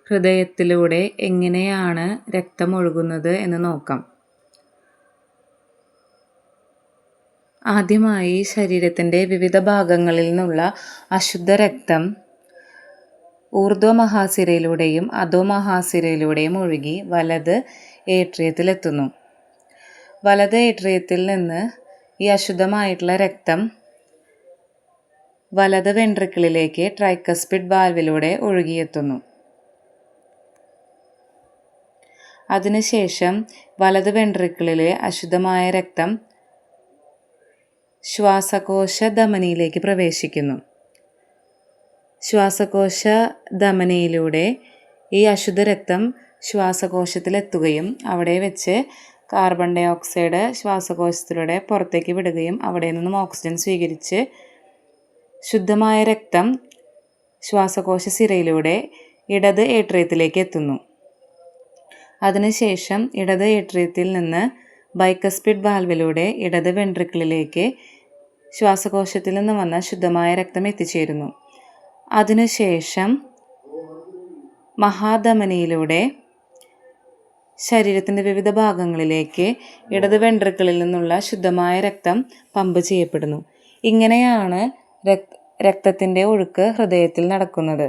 ഹൃദയത്തിലൂടെ എങ്ങനെയാണ് രക്തം ഒഴുകുന്നത് എന്ന് നോക്കാം. ആദ്യമായി ശരീരത്തിൻ്റെ വിവിധ ഭാഗങ്ങളിൽ നിന്നുള്ള അശുദ്ധ രക്തം ഊർധ്വമഹാസിരയിലൂടെയും അധോമഹാസിരയിലൂടെയും ഒഴുകി വലത് ഏട്രിയത്തിലെത്തുന്നു. വലത് ഏട്രിയത്തിൽ നിന്ന് ഈ അശുദ്ധമായിട്ടുള്ള രക്തം വലത് വെൻട്രിക്കിളിലേക്ക് ട്രൈക്കസ്പിഡ് വാൽവിലൂടെ ഒഴുകിയെത്തുന്നു. അതിനുശേഷം വലത് വെൻട്രിക്കിളിലെ അശുദ്ധമായ രക്തം ശ്വാസകോശ ധമനിയിലേക്ക് പ്രവേശിക്കുന്നു. ശ്വാസകോശ ധമനിയിലൂടെ ഈ അശുദ്ധ രക്തം ശ്വാസകോശത്തിലെത്തുകയും അവിടെ വെച്ച് കാർബൺ ഡൈ ഓക്സൈഡ് ശ്വാസകോശത്തിലൂടെ പുറത്തേക്ക് വിടുകയും അവിടെ നിന്നും ഓക്സിജൻ സ്വീകരിച്ച് ശുദ്ധമായ രക്തം ശ്വാസകോശ സിരയിലൂടെ ഇടത് ഏട്രിയത്തിലേക്ക് എത്തുന്നു. അതിനുശേഷം ഇടത് ഏട്രിയത്തിൽ നിന്ന് ബൈക്കസ്പിഡ് വാൽവിലൂടെ ഇടത് വെൻട്രിക്കിളിലേക്ക് ശ്വാസകോശത്തിൽ നിന്ന് വന്ന ശുദ്ധമായ രക്തം എത്തിച്ചേരുന്നു. അതിനുശേഷം മഹാധമനിയിലൂടെ ശരീരത്തിൻ്റെ വിവിധ ഭാഗങ്ങളിലേക്ക് ഇടത് വെൻട്രിക്കിളിൽ നിന്നുള്ള ശുദ്ധമായ രക്തം പമ്പ് ചെയ്യപ്പെടുന്നു. ഇങ്ങനെയാണ് രക്തത്തിൻ്റെ ഒഴുക്ക് ഹൃദയത്തിൽ നടക്കുന്നത്.